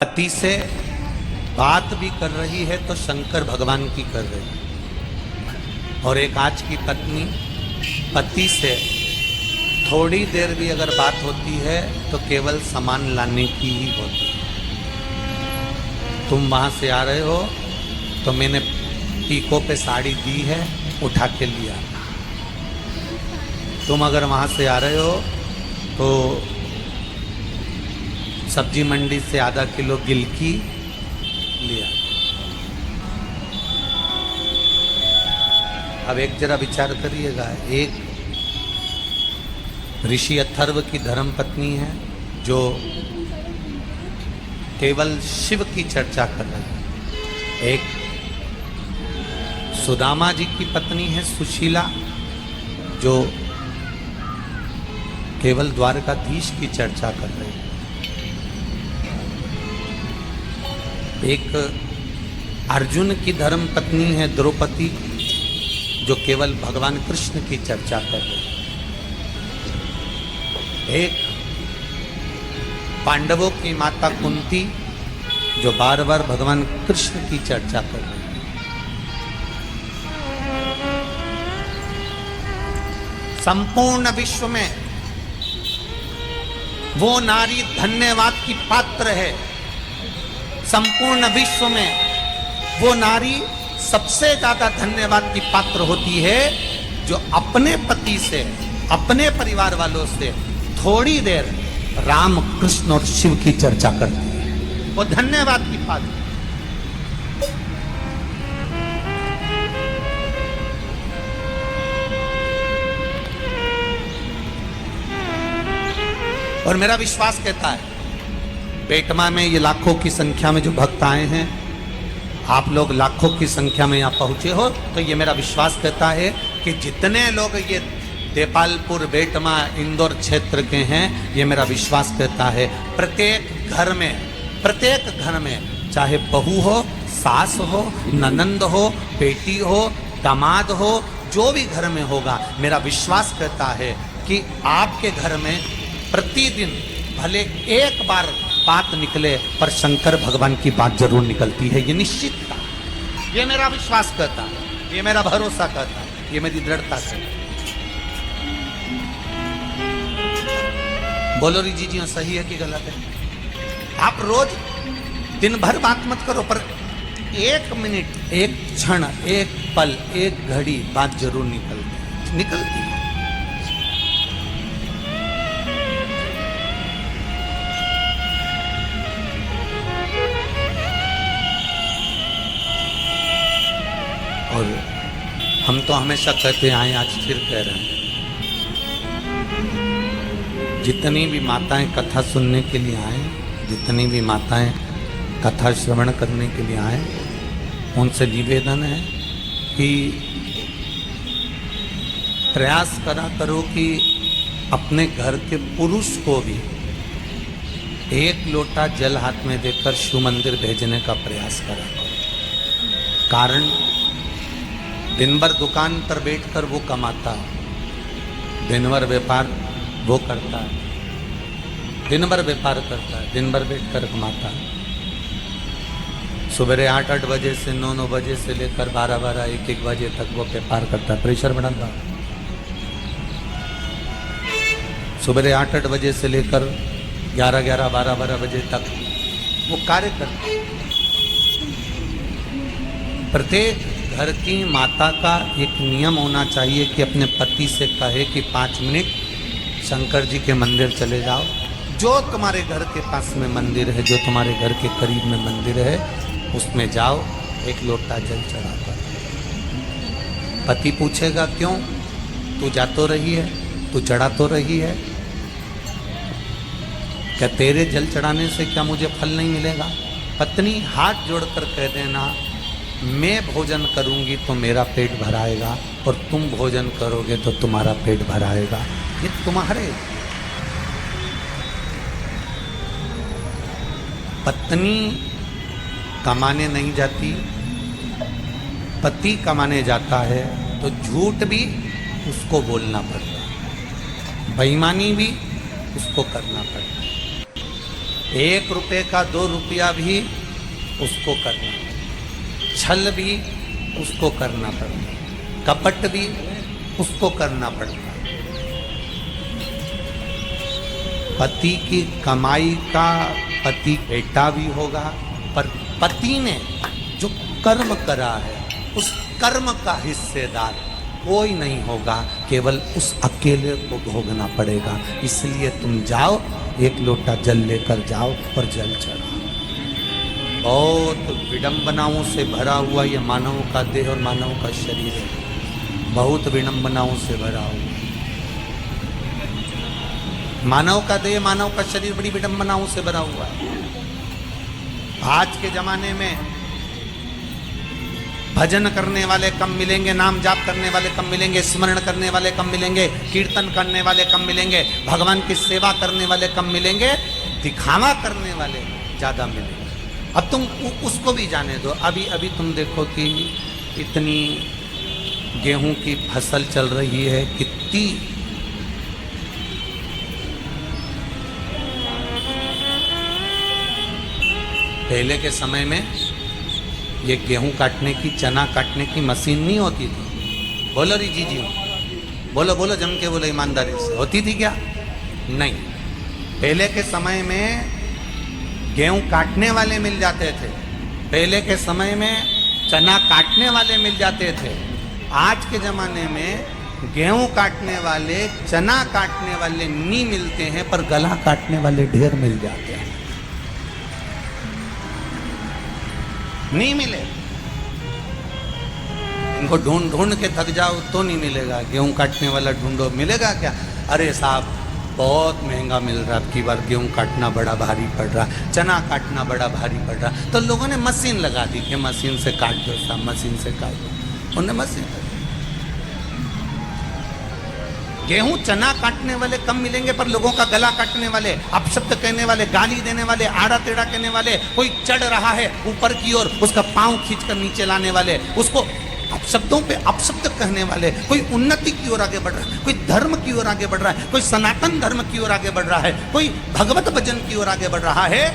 पति से बात भी कर रही है तो शंकर भगवान की कर रही है, और एक आज की पत्नी पति से थोड़ी देर भी अगर बात होती है तो केवल सामान लाने की ही होती है। तुम वहां से आ रहे हो तो मैंने पीको पे साड़ी दी है, उठा के लिया। तुम अगर वहां से आ रहे हो तो सब्जी मंडी से आधा किलो गिलकी लिया। अब एक जरा विचार करिएगा, एक ऋषि अथर्व की धर्म पत्नी है जो केवल शिव की चर्चा कर रही है, एक सुदामा जी की पत्नी है सुशीला जो केवल द्वारकाधीश की चर्चा कर रही है, एक अर्जुन की धर्म पत्नी है द्रौपदी जो केवल भगवान कृष्ण की चर्चा कर रही है, एक पांडवों की माता कुंती जो बार बार भगवान कृष्ण की चर्चा कर रही है। संपूर्ण विश्व में वो नारी धन्यवाद की पात्र है, संपूर्ण विश्व में वो नारी सबसे ज्यादा धन्यवाद की पात्र होती है जो अपने पति से, अपने परिवार वालों से थोड़ी देर राम कृष्ण और शिव की चर्चा करती है, वो धन्यवाद की पात्र। और मेरा विश्वास कहता है बेटमा में ये लाखों की संख्या में जो भक्त आए हैं, आप लोग लाखों की संख्या में यहाँ पहुंचे हो, तो ये मेरा विश्वास कहता है कि जितने लोग ये देपालपुर, बेटमा, इंदौर क्षेत्र के हैं, ये मेरा विश्वास कहता है प्रत्येक घर में चाहे बहू हो, सास हो, ननंद हो, बेटी हो, दामाद हो, जो भी घर में होगा, मेरा विश्वास कहता है कि आपके घर में प्रतिदिन भले एक बार बात निकले पर शंकर भगवान की बात जरूर निकलती है। ये निश्चित था, ये मेरा विश्वास कहता है, ये मेरा भरोसा कहता है, ये मेरी दृढ़ता से। बोलो री जी सही है कि गलत है? आप रोज दिन भर बात मत करो पर एक मिनट, एक क्षण, एक पल, एक घड़ी बात जरूर निकलती है। और हम तो हमेशा कहते आए, आज फिर कह रहे हैं, जितनी भी माताएं कथा सुनने के लिए आए, जितनी भी माताएं कथा श्रवण करने के लिए आए, उनसे निवेदन है कि प्रयास करा करो कि अपने घर के पुरुष को भी एक लोटा जल हाथ में देकर शिव मंदिर भेजने का प्रयास करा करो। कारण दिन भर दुकान पर बैठकर वो कमाता है, दिन भर व्यापार वो करता है, दिन भर व्यापार करता है, दिन भर बैठकर कमाता है। सुबह 8-8 बजे से 9-9 बजे से लेकर 12-12, 1-1 बजे तक वो व्यापार करता है, प्रेशर बढ़ाता है। सुबह 8-8 बजे से लेकर 11-11, 12-12 बजे तक वो कार्य करता है। प्रत्येक घर की माता का एक नियम होना चाहिए कि अपने पति से कहे कि 5 मिनट शंकर जी के मंदिर चले जाओ, जो तुम्हारे घर के पास में मंदिर है, जो तुम्हारे घर के करीब में मंदिर है, उसमें जाओ, एक लोटा जल चढ़ाकर। पति पूछेगा क्यों? तू जा तो रही है, तू चढ़ा तो रही है, क्या तेरे जल चढ़ाने से क्या मुझे फल नहीं मिलेगा? पत्नी हाथ जोड़कर कह देना, मैं भोजन करूंगी तो मेरा पेट भराएगा और तुम भोजन करोगे तो तुम्हारा पेट भराएगा। ये तुम्हारे। पत्नी कमाने नहीं जाती, पति कमाने जाता है तो झूठ भी उसको बोलना पड़ता है, बेईमानी भी उसको करना पड़ता है। 1 रुपए का 2 रुपया भी उसको करना, छल भी उसको करना पड़ता, कपट भी उसको करना पड़ता। पति की कमाई का पति बेटा भी होगा, पर पति ने जो कर्म करा है उस कर्म का हिस्सेदार कोई नहीं होगा, केवल उस अकेले को भोगना पड़ेगा। इसलिए तुम जाओ, 1 लोटा जल लेकर जाओ और जल चढ़ाओ। बहुत विडंबनाओं से भरा हुआ ये मानव का देह और मानव का शरीर है, बहुत विडंबनाओं से भरा हुआ मानव का देह, मानव का शरीर बड़ी विडंबनाओं से भरा हुआ है। आज के जमाने में भजन करने वाले कम मिलेंगे, नाम जाप करने वाले कम मिलेंगे, स्मरण करने वाले कम मिलेंगे, कीर्तन करने वाले कम मिलेंगे, भगवान की सेवा करने वाले कम मिलेंगे, दिखावा करने वाले ज्यादा मिलेंगे। अब तुम उसको भी जाने दो। अभी अभी तुम देखो कि इतनी गेहूं की फसल चल रही है, कितनी पहले के समय में ये गेहूं काटने की, चना काटने की मशीन नहीं होती थी। बोलो री जी, बोलो बोलो, जम के बोलो ईमानदारी से, होती थी क्या? नहीं। पहले के समय में गेहूं काटने वाले मिल जाते थे, पहले के समय में चना काटने वाले मिल जाते थे। आज के ज़माने में गेहूं काटने वाले, चना काटने वाले नहीं मिलते हैं, पर गला काटने वाले ढेर मिल जाते हैं। नहीं मिले, इनको ढूंढ ढूंढ के थक जाओ तो नहीं मिलेगा। गेहूं काटने वाला ढूंढो, मिलेगा क्या? अरे साहब बहुत महंगा मिल रहा, अब की बार गेहूं काटना बड़ा भारी पड़ रहा, चना काटना बड़ा भारी पड़ रहा, तो लोगों ने मशीन लगा दी कि मशीन से काट दो साहब, मशीन से काट दो। उन्होंने मशीन लगा। गेहूं चना काटने वाले कम मिलेंगे, पर लोगों का गला काटने वाले, अपशब्द कहने वाले, गाली देने वाले, आड़ा टेढ़ा कहने वाले, कोई चढ़ रहा है ऊपर की ओर, उसका पांव खींचकर नीचे लाने वाले, उसको अपशब्दों पे अपशब्द कहने वाले, कोई उन्नति की ओर आगे बढ़ रहा है, कोई धर्म की ओर आगे बढ़ रहा है, कोई सनातन धर्म की ओर आगे बढ़ रहा है, कोई भगवत भजन की ओर आगे बढ़ रहा है।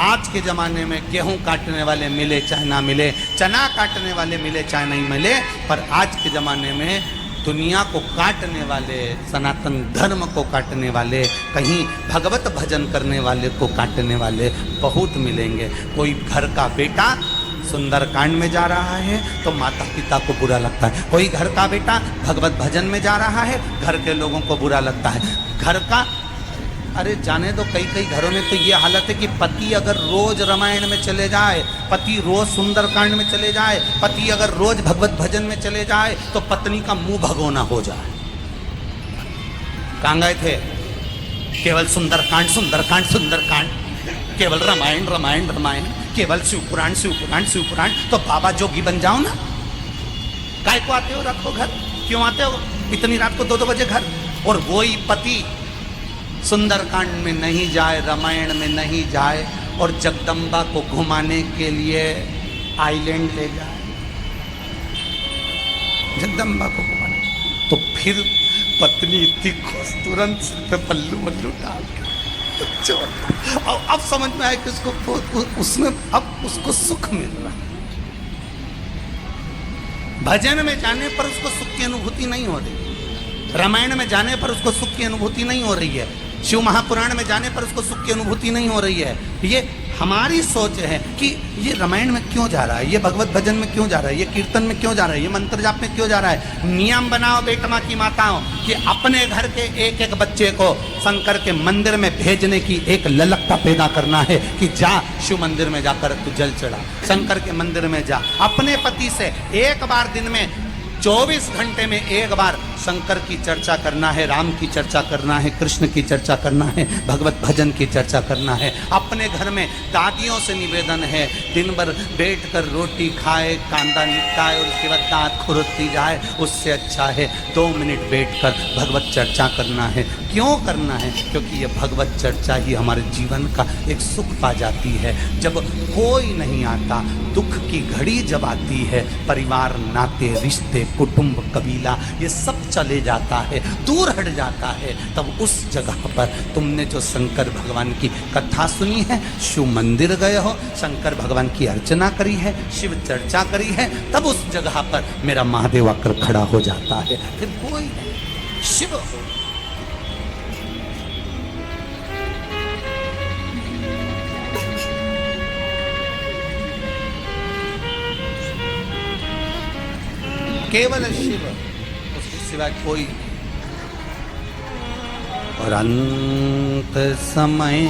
आज के जमाने में गेहूं काटने वाले मिले चाहे ना मिले, चना काटने वाले मिले चाहे नहीं मिले, पर आज के जमाने में दुनिया को काटने वाले, सनातन धर्म को काटने वाले, कहीं भगवत भजन करने वाले को काटने वाले बहुत मिलेंगे। कोई घर का बेटा सुंदरकांड में जा रहा है तो माता पिता को बुरा लगता है, कोई घर का बेटा भगवत भजन में जा रहा है, घर के लोगों को बुरा लगता है। घर का, अरे जाने दो, कई कई घरों में तो ये हालत है कि पति अगर रोज रामायण में चले जाए, पति रोज सुंदरकांड में चले जाए, पति अगर रोज भगवत भजन में चले जाए, तो पत्नी का मुंह भगोना हो जाए। कहाँ गए थे? केवल सुंदरकांड सुंदरकांड सुंदरकांड, केवल रामायण रामायण रामायण, केवल शिवपुराण शिवपुराण शिवपुराण। तो बाबा जोगी बन जाओ ना। काय को आते हो रात को घर? क्यों आते हो इतनी रात को 2-2 बजे घर? और वही पति सुंदरकांड में नहीं जाए, रामायण में नहीं जाए, और जगदम्बा को घुमाने के लिए आइलैंड ले जाए, जगदम्बा को घुमाने, तो फिर पत्नी इतनी खुश, तुरंत सिर पे पल्लू मल्लू डाल के अब समझ में आया कि उसको उसमें अब उसको सुख मिल रहा है। भजन में जाने पर उसको सुख की अनुभूति नहीं हो रही, रामायण में जाने पर उसको सुख की अनुभूति नहीं हो रही है, शिव महापुराण में जाने पर उसको सुख की अनुभूति नहीं हो रही है। ये हमारी सोच है कि ये रामायण में क्यों जा रहा है, ये भगवत भजन में क्यों जा रहा है, ये कीर्तन में क्यों जा रहा है, ये मंत्र जाप में क्यों जा रहा है। नियम बनाओ बेटमा की माताओं कि अपने घर के एक एक बच्चे को शंकर के मंदिर में भेजने की एक ललकता पैदा करना है कि जा शिव मंदिर में जाकर तू जल चढ़ा, शंकर के मंदिर में जा। अपने पति से एक बार दिन में 24 घंटे में एक बार शंकर की चर्चा करना है, राम की चर्चा करना है, कृष्ण की चर्चा करना है, भगवत भजन की चर्चा करना है। अपने घर में दादियों से निवेदन है, दिन भर बैठकर रोटी खाए, कांदा निकाए और उसके बाद दांत खुरती जाए, उससे अच्छा है 2 मिनट बैठकर भगवत चर्चा करना है। क्यों करना है? क्योंकि ये भगवत चर्चा ही हमारे जीवन का एक सुख पा जाती है। जब कोई नहीं आता, दुख की घड़ी जब आती है, परिवार, नाते, रिश्ते, कुटुंब, कबीला, ये सब चले जाता है, दूर हट जाता है, तब उस जगह पर तुमने जो शंकर भगवान की कथा सुनी है, शिव मंदिर गए हो, शंकर भगवान की अर्चना करी है, शिव चर्चा करी है, तब उस जगह पर मेरा महादेव आकर खड़ा हो जाता है। फिर कोई नहीं, शिव हो। केवल शिव, उसके सिवा कोई नहीं। और अंत समय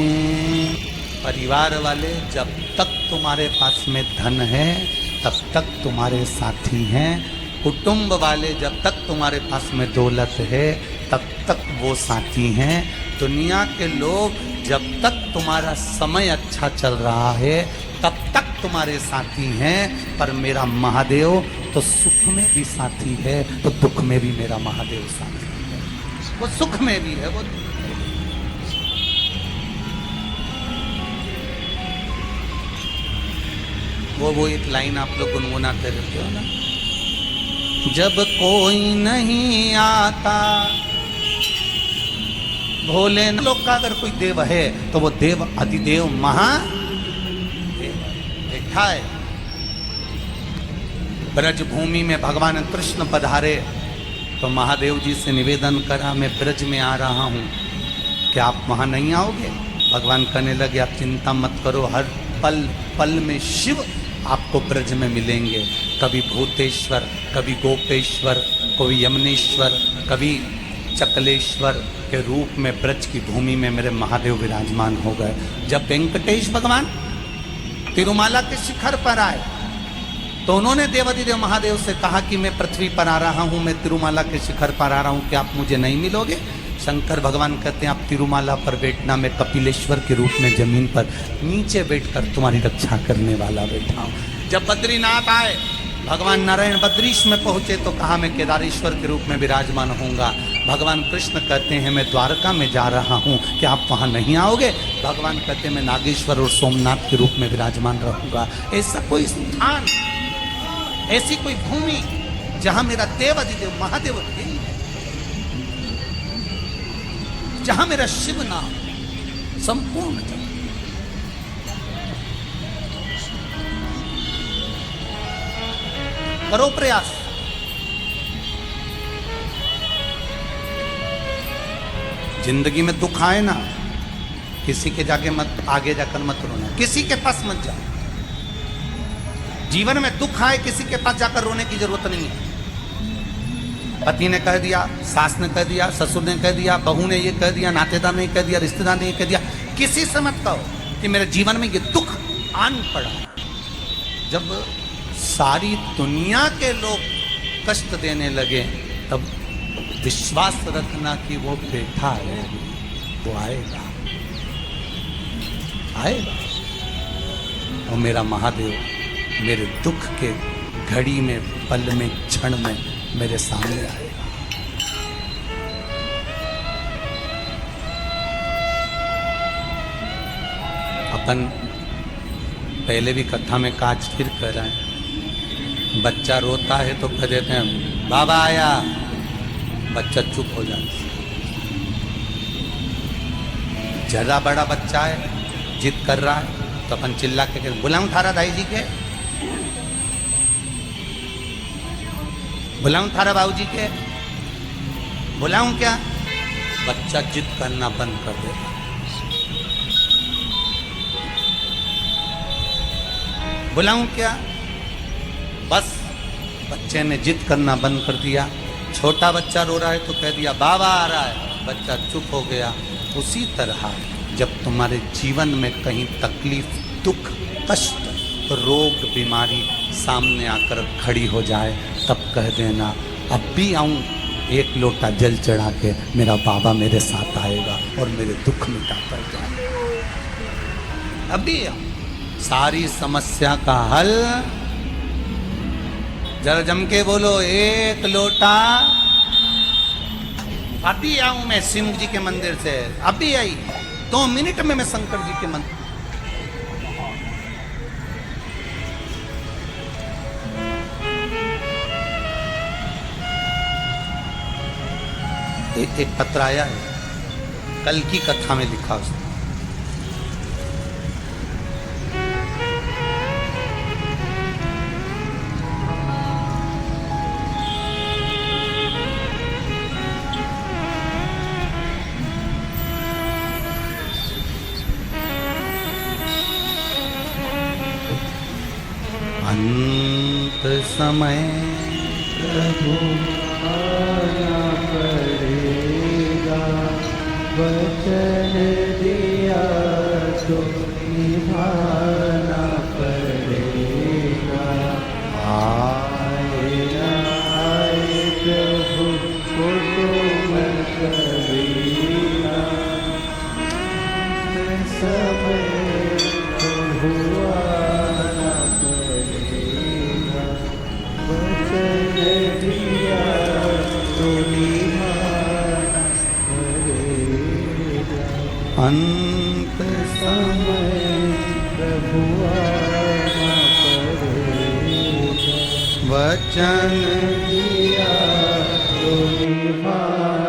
परिवार वाले, जब तक तुम्हारे पास में धन है तब तक तुम्हारे साथी हैं। कुटुंब वाले, जब तक तुम्हारे पास में दौलत है तब तक वो साथी हैं। दुनिया के लोग, जब तक तुम्हारा समय अच्छा चल रहा है तब तक तुम्हारे साथी हैं। पर मेरा महादेव तो सुख में भी साथी है, तो दुख में भी मेरा महादेव साथी है। वो सुख में भी है, वो एक लाइन आप लोग गुनगुनाते रहते हो ना, जब कोई नहीं आता भोले लोग का, अगर कोई देव है तो वो देव अधिदेव महादेव बैठा है। ब्रज भूमि में भगवान कृष्ण पधारे तो महादेव जी से निवेदन करा, मैं ब्रज में आ रहा हूँ, क्या आप वहाँ नहीं आओगे? भगवान कहने लगे, आप चिंता मत करो, हर पल पल में शिव आपको ब्रज में मिलेंगे। कभी भूतेश्वर, कभी गोपेश्वर, कभी यमनेश्वर, कभी चकलेश्वर के रूप में ब्रज की भूमि में मेरे महादेव विराजमान हो गए। जब वेंकटेश भगवान तिरुमाला के शिखर पर आए तो उन्होंने देवाधिदेव महादेव से कहा कि मैं पृथ्वी पर आ रहा हूँ, मैं तिरुमाला के शिखर पर आ रहा हूँ, क्या आप मुझे नहीं मिलोगे? शंकर भगवान कहते हैं, आप तिरुमाला पर बैठना, मैं कपिलेश्वर के रूप में जमीन पर नीचे बैठकर तुम्हारी रक्षा करने वाला बैठा हूँ। जब बद्रीनाथ आए, भगवान नारायण बद्रीश में पहुंचे तो कहा मैं केदारेश्वर के रूप में विराजमान होऊंगा। भगवान कृष्ण कहते हैं, मैं द्वारका में जा रहा हूँ, क्या आप वहाँ नहीं आओगे? भगवान कहते हैं, मैं नागेश्वर और सोमनाथ के रूप में विराजमान रहूंगा। ऐसा कोई स्थान, ऐसी कोई भूमि जहां मेरा देव अधिदेव महादेव है, जहां मेरा शिव नाम संपूर्ण जगह। करो प्रयास, जिंदगी में दुख आए ना, किसी के जाके मत आगे जाकर मत रोना, किसी के पास मत जाओ। जीवन में दुख आए, किसी के पास जाकर रोने की जरूरत नहीं है। पति ने कह दिया, सास ने कह दिया, ससुर ने कह दिया, बहू ने ये कह दिया, नातेदार ने कह दिया, रिश्तेदार ने ये कह दिया, किसी से मत कहो कि मेरे जीवन में ये दुख आन पड़ा। जब सारी दुनिया के लोग कष्ट देने लगे तब विश्वास रखना कि वो बैठा है, वो आएगा, आएगा। और मेरा महादेव मेरे दुख के घड़ी में, पल में, क्षण में मेरे सामने आएगा। अपन पहले भी कथा में काज फिर कह रहे हैं, बच्चा रोता है तो कह देते हैं बाबा आया, बच्चा चुप हो जाता है। जरा बड़ा बच्चा है, जिद कर रहा है तो अपन चिल्ला के बुलाऊं थारा दाई जी के, बुलाऊं थारा बाबू जी के, बुलाऊं क्या? बच्चा जिद करना बंद कर देता। बुलाऊं क्या? बस बच्चे ने जिद करना बंद कर दिया। छोटा बच्चा रो रहा है तो कह दिया बाबा आ रहा है, बच्चा चुप हो गया। उसी तरह जब तुम्हारे जीवन में कहीं तकलीफ, दुख, कष्ट, रोग, बीमारी सामने आकर खड़ी हो जाए तब कह देना अब भी आऊं, एक लोटा जल चढ़ा के मेरा बाबा मेरे साथ आएगा और मेरे दुख मिटा कर जाएगा। अभी सारी समस्या का हल, जरा जम के बोलो, एक लोटा। अभी आऊं मैं सिंह जी के मंदिर से, अभी आई 2 मिनट में मैं शंकर जी के मंदिर। एक पत्र आया है, कल की कथा में लिखा उसने। अंत समय प्रभु आना पड़ेगा, वचन दिया तो निभाना पड़ेगा। आए न आए प्रभु को तुम कबीरा, समय प्रभु आना पड़ेगा, वचन दिया तो निभाना पड़ेगा। अंत समय प्रभु आना पड़ेगा, वचन दिया तो निभाना